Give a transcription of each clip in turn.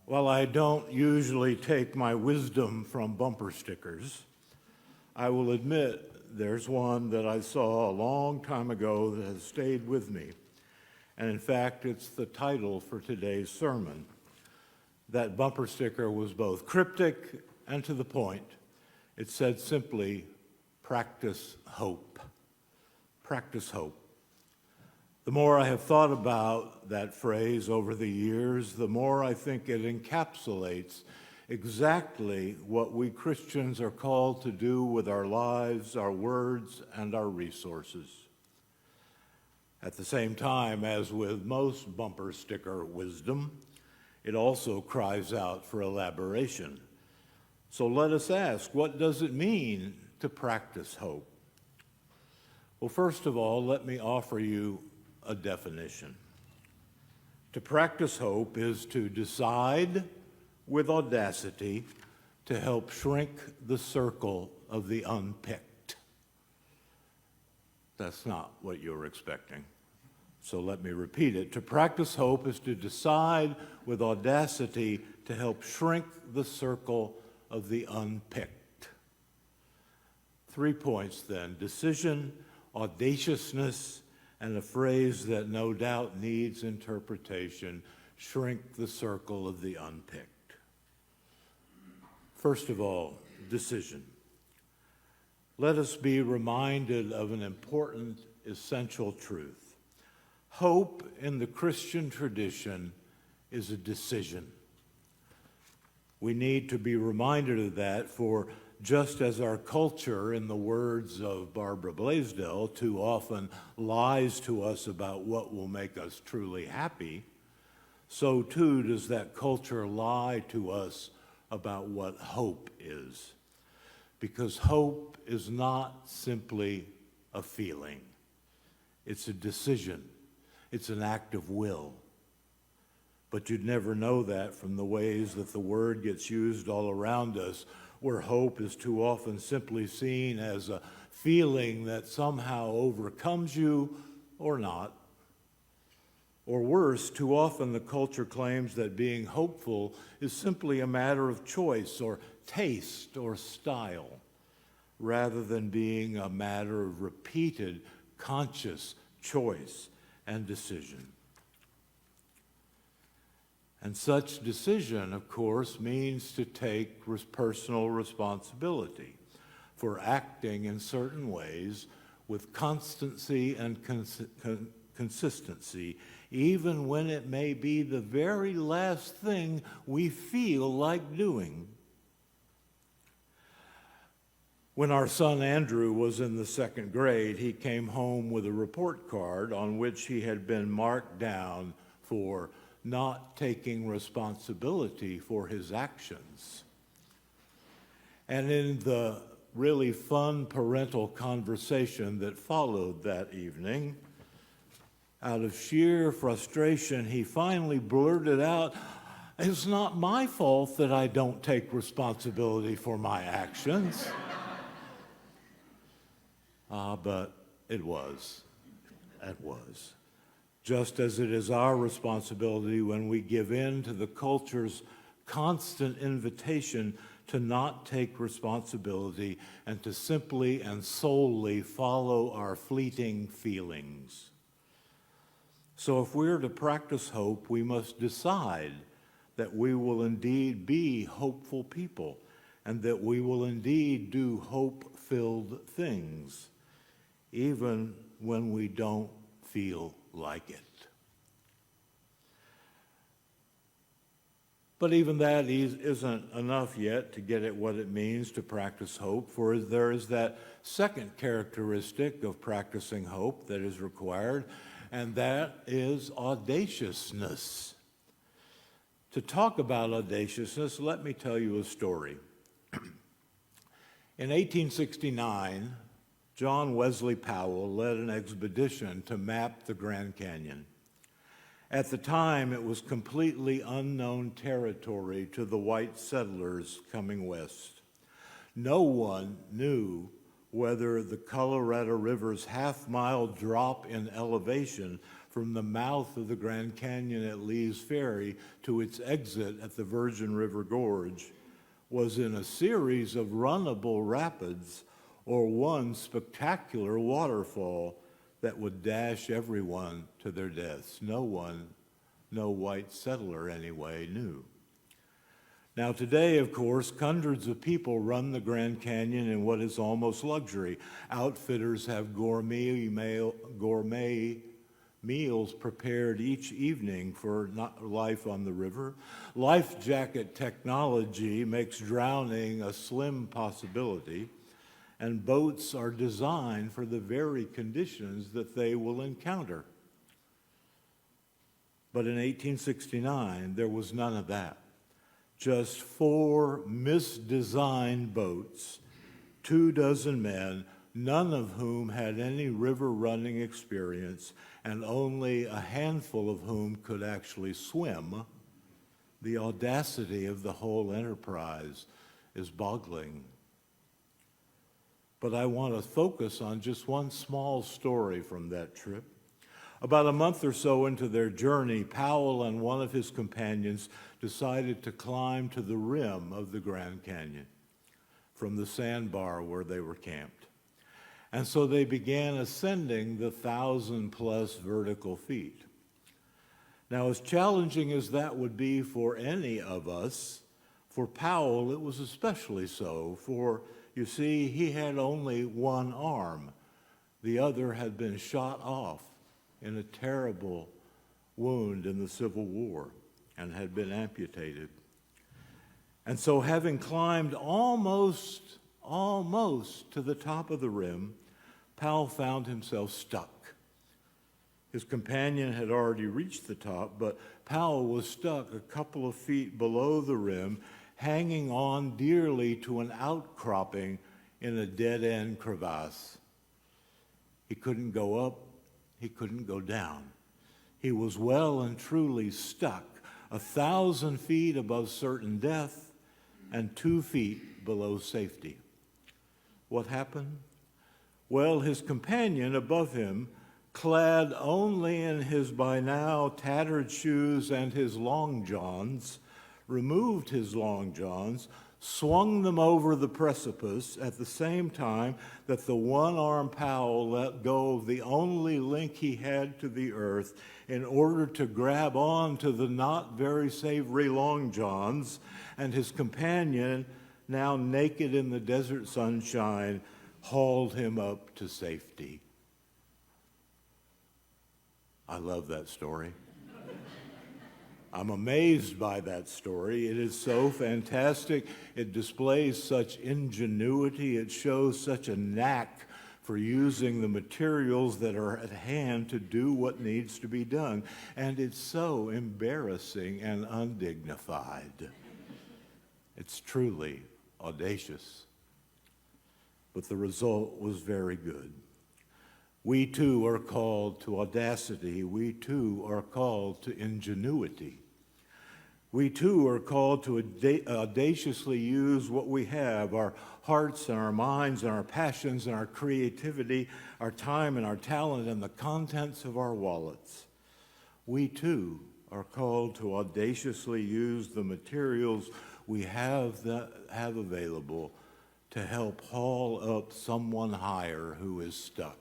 While I don't usually take my wisdom from bumper stickers, I will admit there's one that I saw a long time ago that has stayed with me. And in fact, it's the title for today's sermon. That bumper sticker was both cryptic and to the point. It said simply, "Practice hope." Practice hope. The more I have thought about that phrase over the years, the more I think it encapsulates exactly what we Christians are called to do with our lives, our words, and our resources. At the same time, as with most bumper sticker wisdom, it also cries out for elaboration. So let us ask, what does it mean to practice hope? Well, first of all, let me offer you a definition. To practice hope is to decide with audacity to help shrink the circle of the unpicked. That's not what you were expecting. So let me repeat it. To practice hope is to decide with audacity to help shrink the circle of the unpicked. 3 points then: decision, audaciousness, and a phrase that no doubt needs interpretation: shrink the circle of the unpicked. First of all, decision. Let us be reminded of an important, essential truth. Hope in the Christian tradition is a decision. We need to be reminded of that, for just as our culture, in the words of Barbara Blaisdell, too often lies to us about what will make us truly happy, so too does that culture lie to us about what hope is. Because hope is not simply a feeling. It's a decision. It's an act of will. But you'd never know that from the ways that the word gets used all around us, where hope is too often simply seen as a feeling that somehow overcomes you or not. Or worse, too often the culture claims that being hopeful is simply a matter of choice or taste or style, rather than being a matter of repeated, conscious choice and decision. And such decision, of course, means to take personal responsibility for acting in certain ways with constancy and consistency, even when it may be the very last thing we feel like doing. When our son Andrew was in the second grade, he came home with a report card on which he had been marked down for not taking responsibility for his actions. And in the really fun parental conversation that followed that evening, out of sheer frustration, he finally blurted out, "It's not my fault that I don't take responsibility for my actions." But it was. It was. Just as it is our responsibility when we give in to the culture's constant invitation to not take responsibility and to simply and solely follow our fleeting feelings. So if we're to practice hope, we must decide that we will indeed be hopeful people and that we will indeed do hope-filled things, even when we don't feel like it. But even that isn't enough yet to get at what it means to practice hope, for there is that second characteristic of practicing hope that is required, and that is audaciousness. To talk about audaciousness, let me tell you a story. In 1869, John Wesley Powell led an expedition to map the Grand Canyon. At the time, it was completely unknown territory to the white settlers coming west. No one knew whether the Colorado River's half-mile drop in elevation from the mouth of the Grand Canyon at Lee's Ferry to its exit at the Virgin River Gorge was in a series of runnable rapids or one spectacular waterfall that would dash everyone to their deaths. No white settler anyway, knew. Now today, of course, hundreds of people run the Grand Canyon in what is almost luxury. Outfitters have gourmet meals prepared each evening for life on the river. Life jacket technology makes drowning a slim possibility, and boats are designed for the very conditions that they will encounter. But in 1869, there was none of that. Just 4 misdesigned boats, 24 men, none of whom had any river running experience, and only a handful of whom could actually swim. The audacity of the whole enterprise is boggling. But I want to focus on just one small story from that trip. About a month or so into their journey, Powell and one of his companions decided to climb to the rim of the Grand Canyon from the sandbar where they were camped. And so they began ascending the 1,000-plus vertical feet. Now, as challenging as that would be for any of us, for Powell it was especially so, for, you see, he had only one arm. The other had been shot off in a terrible wound in the Civil War and had been amputated. And so having climbed almost to the top of the rim, Powell found himself stuck. His companion had already reached the top, but Powell was stuck a couple of feet below the rim, hanging on dearly to an outcropping in a dead-end crevasse. He couldn't go up, he couldn't go down. He was well and truly stuck, 1,000 feet above certain death and 2 feet below safety. What happened? Well, his companion above him, clad only in his by now tattered shoes and his long johns, removed his long johns, swung them over the precipice at the same time that the one-armed Powell let go of the only link he had to the earth in order to grab on to the not very savory long johns, and his companion, now naked in the desert sunshine, hauled him up to safety. I love that story. I'm amazed by that story. It is so fantastic. It displays such ingenuity. It shows such a knack for using the materials that are at hand to do what needs to be done. And it's so embarrassing and undignified. It's truly audacious. But the result was very good. We too are called to audacity. We too are called to ingenuity. We too are called to audaciously use what we have, our hearts and our minds and our passions and our creativity, our time and our talent and the contents of our wallets. We too are called to audaciously use the materials we have available to help haul up someone higher who is stuck.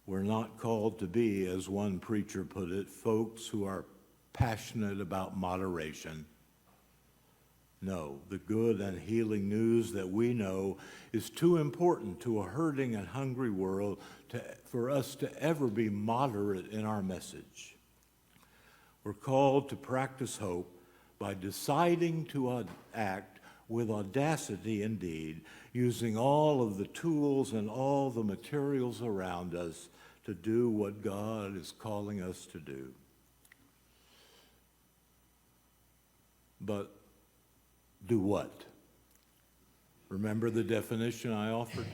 We're not called to be, as one preacher put it, folks who are passionate about moderation. No, the good and healing news that we know is too important to a hurting and hungry world for us to ever be moderate in our message. We're called to practice hope by deciding to act with audacity indeed, using all of the tools and all the materials around us to do what God is calling us to do. But do what? Remember the definition I offered?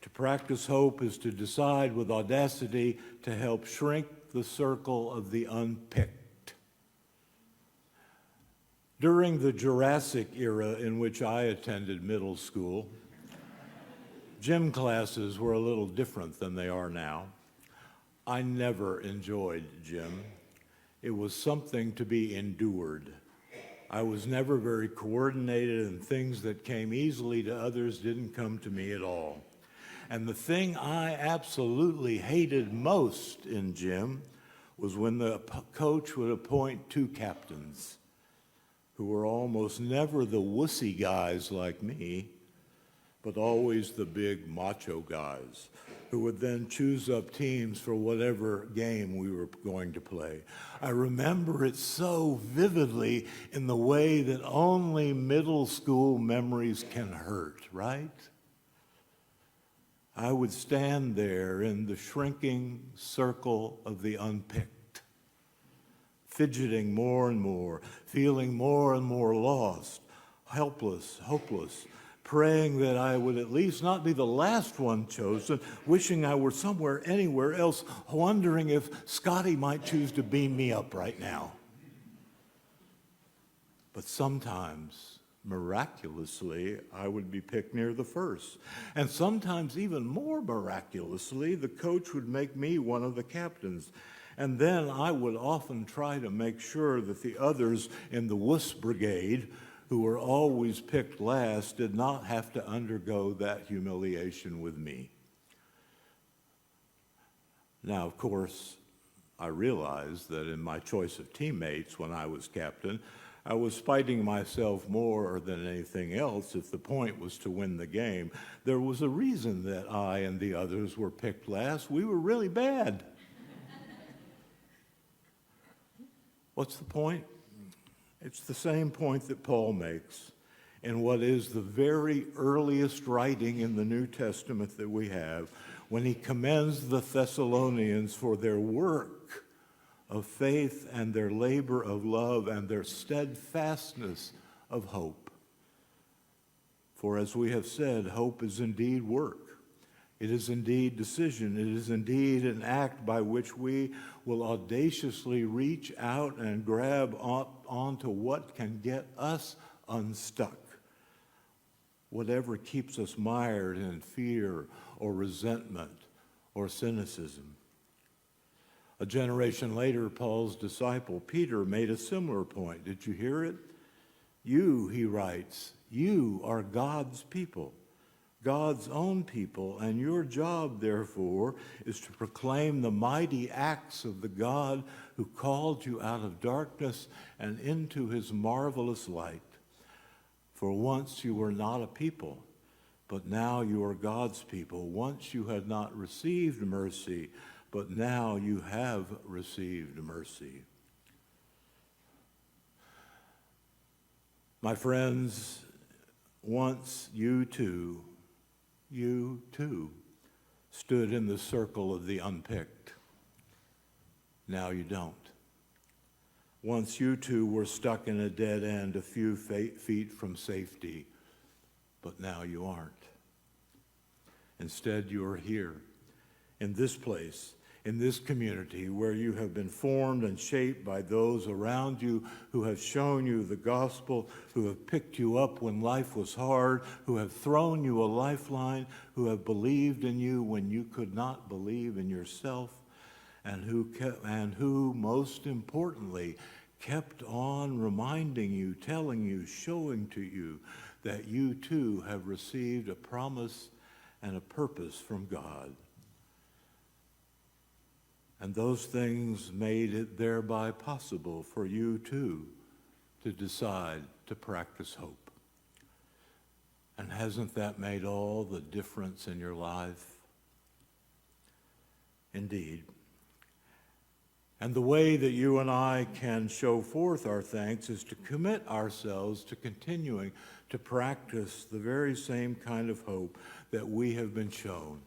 To practice hope is to decide with audacity to help shrink the circle of the unpicked. During the Jurassic era in which I attended middle school, gym classes were a little different than they are now. I never enjoyed gym. It was something to be endured. I was never very coordinated, and things that came easily to others didn't come to me at all. And the thing I absolutely hated most in gym was when the coach would appoint two captains who were almost never the wussy guys like me, but always the big macho guys who would then choose up teams for whatever game we were going to play. I remember it so vividly in the way that only middle school memories can hurt, right? I would stand there in the shrinking circle of the unpicked, fidgeting more and more, feeling more and more lost, helpless, hopeless, praying that I would at least not be the last one chosen, wishing I were somewhere, anywhere else, wondering if Scotty might choose to beam me up right now. But sometimes, miraculously, I would be picked near the first. And sometimes, even more miraculously, the coach would make me one of the captains. And then I would often try to make sure that the others in the wuss brigade, who were always picked last, did not have to undergo that humiliation with me. Now, of course, I realized that in my choice of teammates when I was captain, I was fighting myself more than anything else if the point was to win the game. There was a reason that I and the others were picked last. We were really bad. What's the point? It's the same point that Paul makes in what is the very earliest writing in the New Testament that we have, when he commends the Thessalonians for their work of faith and their labor of love and their steadfastness of hope. For as we have said, hope is indeed work. It is indeed decision. It is indeed an act by which we will audaciously reach out and grab onto what can get us unstuck, whatever keeps us mired in fear or resentment or cynicism. A generation later, Paul's disciple, Peter, made a similar point. Did you hear it? You, he writes, you are God's people, God's own people, and your job, therefore, is to proclaim the mighty acts of the God who called you out of darkness and into his marvelous light. For once you were not a people, but now you are God's people. Once you had not received mercy, but now you have received mercy. My friends, once you too stood in the circle of the unpicked. Now you don't. Once you too were stuck in a dead end a few feet from safety, but now you aren't. Instead, you are here, in this place, in this community where you have been formed and shaped by those around you who have shown you the gospel, who have picked you up when life was hard, who have thrown you a lifeline, who have believed in you when you could not believe in yourself, and who most importantly, kept on reminding you, telling you, showing to you that you too have received a promise and a purpose from God. And those things made it thereby possible for you too to decide to practice hope. And hasn't that made all the difference in your life? Indeed. And the way that you and I can show forth our thanks is to commit ourselves to continuing to practice the very same kind of hope that we have been shown.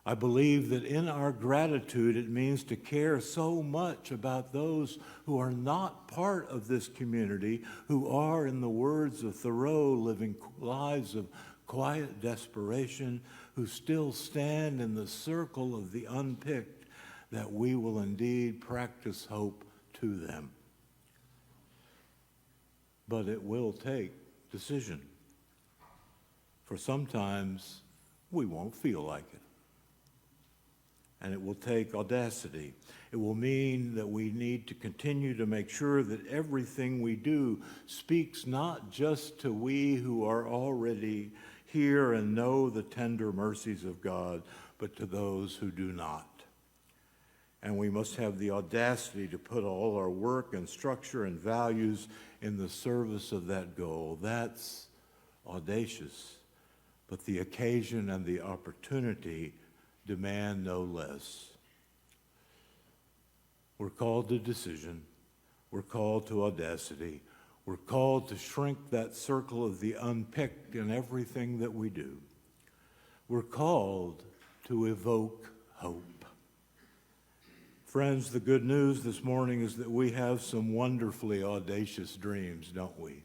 I believe that in our gratitude, it means to care so much about those who are not part of this community, who are, in the words of Thoreau, living lives of quiet desperation, who still stand in the circle of the unpicked, that we will indeed practice hope to them. But it will take decision, for sometimes we won't feel like it. and it will take audacity. It will mean that we need to continue to make sure that everything we do speaks not just to we who are already here and know the tender mercies of God, but to those who do not. And we must have the audacity to put all our work and structure and values in the service of that goal. That's audacious, but the occasion and the opportunity demand no less. We're called to decision. We're called to audacity. We're called to shrink that circle of the unpicked in everything that we do. We're called to evoke hope. Friends, the good news this morning is that we have some wonderfully audacious dreams, don't we?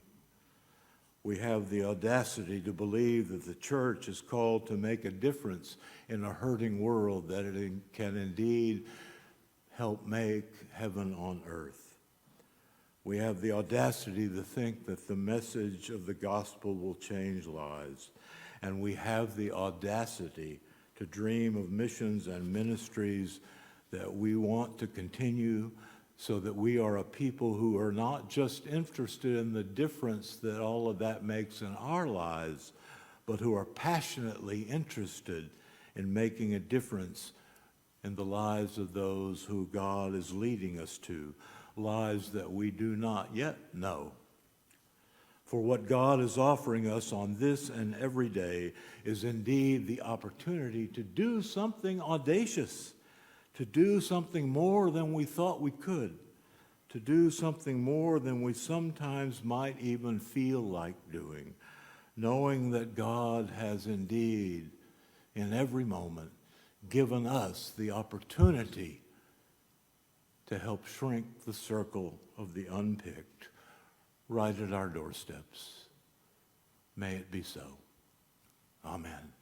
We have the audacity to believe that the church is called to make a difference in a hurting world, that it can indeed help make heaven on earth. We have the audacity to think that the message of the gospel will change lives. And we have the audacity to dream of missions and ministries that we want to continue, so that we are a people who are not just interested in the difference that all of that makes in our lives, but who are passionately interested in making a difference in the lives of those who God is leading us to, lives that we do not yet know. For what God is offering us on this and every day is indeed the opportunity to do something audacious, to do something more than we thought we could, to do something more than we sometimes might even feel like doing, knowing that God has indeed, in every moment, given us the opportunity to help shrink the circle of the unpicked right at our doorsteps. May it be so. Amen.